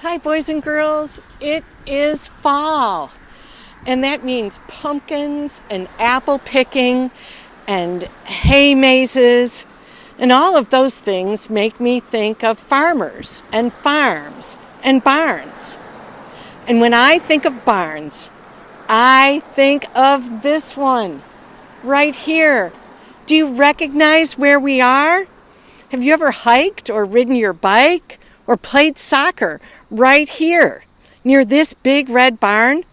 Hi, boys and girls. It is fall, and that means pumpkins and apple picking and hay mazes, and all of those things make me think of farmers and farms and barns. And when I think of barns, I think of this one right here. Do you recognize where we are? Have you ever hiked or ridden your bike or played soccer right here near this big red barn?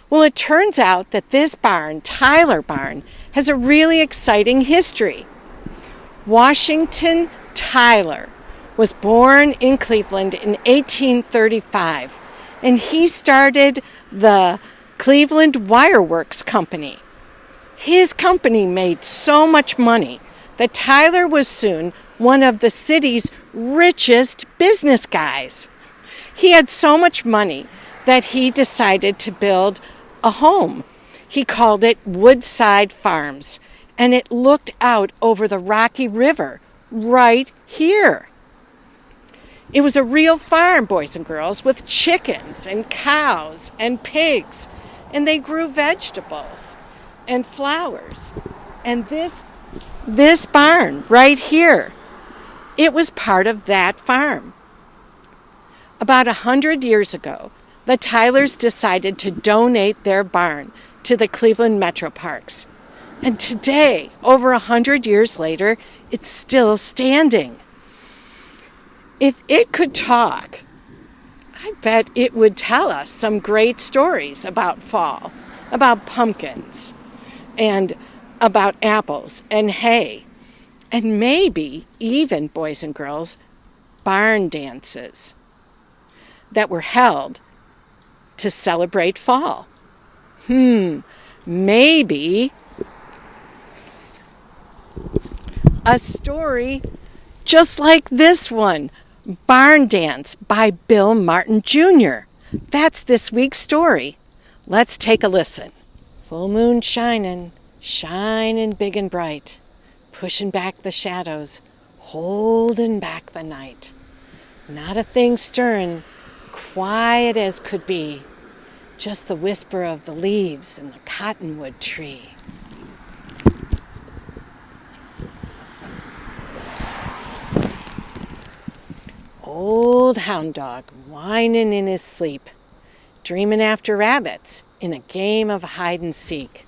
Well, it turns out that this barn, Tyler Barn, has a really exciting history. Washington Tyler was born in Cleveland in 1835, and he started the Cleveland Wire Works Company. His company made so much money that Tyler was soon one of the city's richest business guys. He had so much money that he decided to build a home. He called it Woodside Farms, and it looked out over the Rocky River right here. It was a real farm, boys and girls, with chickens and cows and pigs, and they grew vegetables and flowers. And this barn right here, it was part of that farm. About 100 years ago, the Tylers decided to donate their barn to the Cleveland Metro Parks. And today, over 100 years later, it's still standing. If it could talk, I bet it would tell us some great stories about fall, about pumpkins, and about apples and hay, and maybe even, boys and girls, barn dances that were held to celebrate fall. Maybe a story just like this one, Barn Dance by Bill Martin Jr. That's this week's story. Let's take a listen. Full moon shining big and bright, pushing back the shadows, holding back the night. Not a thing stirring, quiet as could be, just the whisper of the leaves in the cottonwood tree. Old hound dog whining in his sleep, dreaming after rabbits in a game of hide and seek.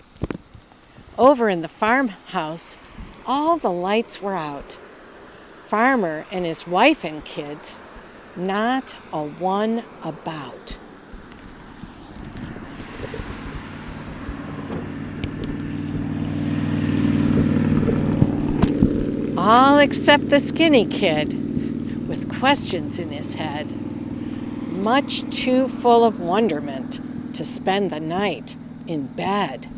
Over in the farmhouse, all the lights were out. Farmer and his wife and kids, not a one about. All except the skinny kid, with questions in his head, much too full of wonderment to spend the night in bed.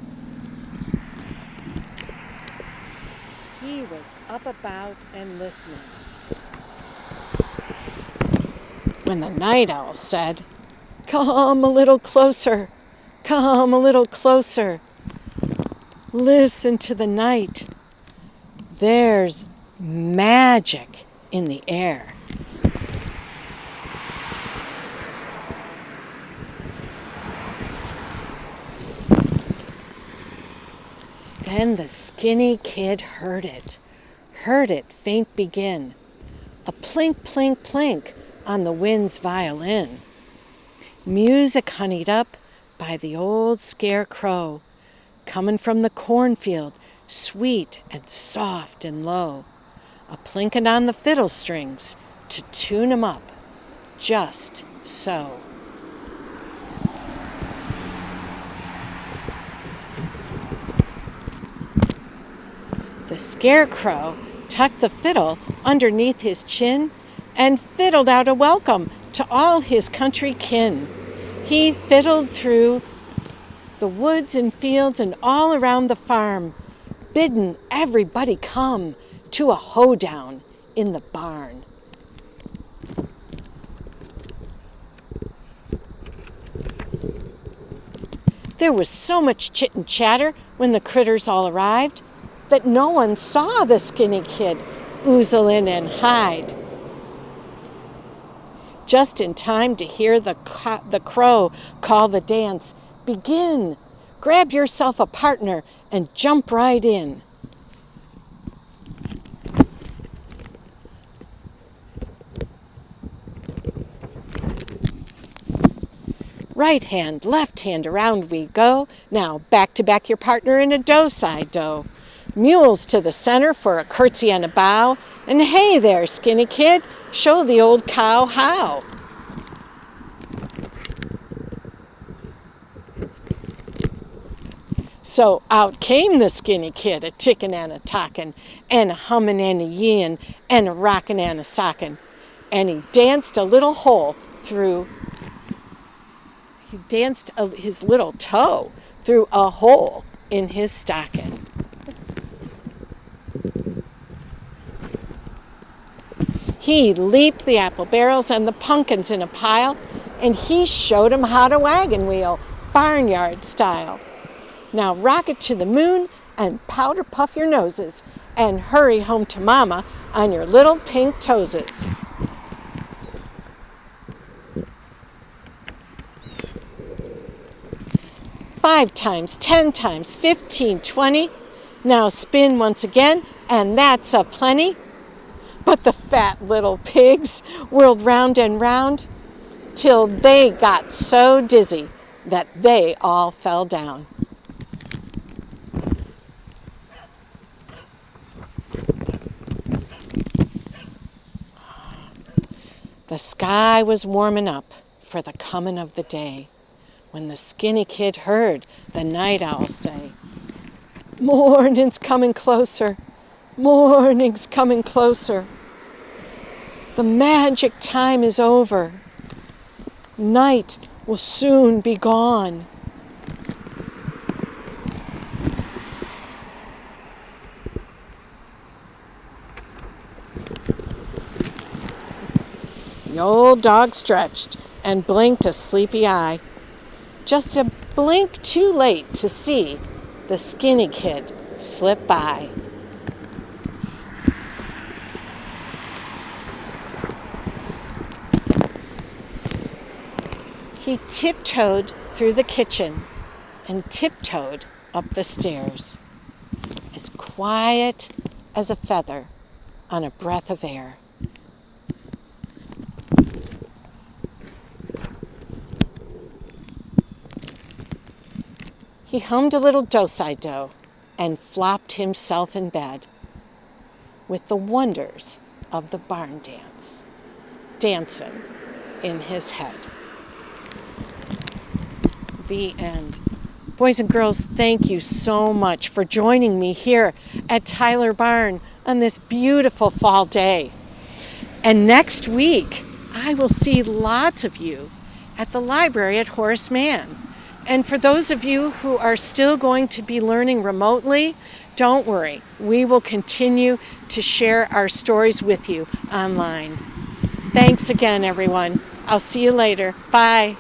He was up about and listening when the night owl said, "Come a little closer, come a little closer. Listen to the night. There's magic in the air." Then the skinny kid heard it faint begin, a plink, plink, plink on the wind's violin. Music honeyed up by the old scarecrow, coming from the cornfield, sweet and soft and low, a plinking on the fiddle strings to tune 'em up, just so. The scarecrow tucked the fiddle underneath his chin and fiddled out a welcome to all his country kin. He fiddled through the woods and fields and all around the farm, bidding everybody come to a hoedown in the barn. There was so much chit and chatter when the critters all arrived that no one saw the skinny kid oozle in and hide. just in time to hear the crow call the dance. Begin! Grab yourself a partner and jump right in. Right hand, left hand, around we go. Now back to back your partner in a do-si-do. Mules to the center for a curtsy and a bow. And hey there, skinny kid, show the old cow how. So out came the skinny kid, a tickin' and a talkin', and a hummin' and a yeein', and a rockin' and a sockin'. And he danced his little toe through a hole in his stocking. He leaped the apple barrels and the pumpkins in a pile, and he showed 'em how to wagon wheel, barnyard style. Now rock it to the moon and powder puff your noses and hurry home to mama on your little pink toeses. Five times, 10 times, 15, 20. Now spin once again, and that's a plenty. But the fat little pigs whirled round and round till they got so dizzy that they all fell down. The sky was warming up for the coming of the day when the skinny kid heard the night owl say, "Morning's coming closer, morning's coming closer. The magic time is over. Night will soon be gone." The old dog stretched and blinked a sleepy eye, just a blink too late to see the skinny kid slip by. He tiptoed through the kitchen and tiptoed up the stairs, as quiet as a feather on a breath of air. He hummed a little do-si-do and flopped himself in bed with the wonders of the barn dance dancing in his head. The end. Boys and girls, thank you so much for joining me here at Tyler Barn on this beautiful fall day. And next week, I will see lots of you at the library at Horace Mann. And for those of you who are still going to be learning remotely, don't worry. We will continue to share our stories with you online. Thanks again, everyone. I'll see you later. Bye.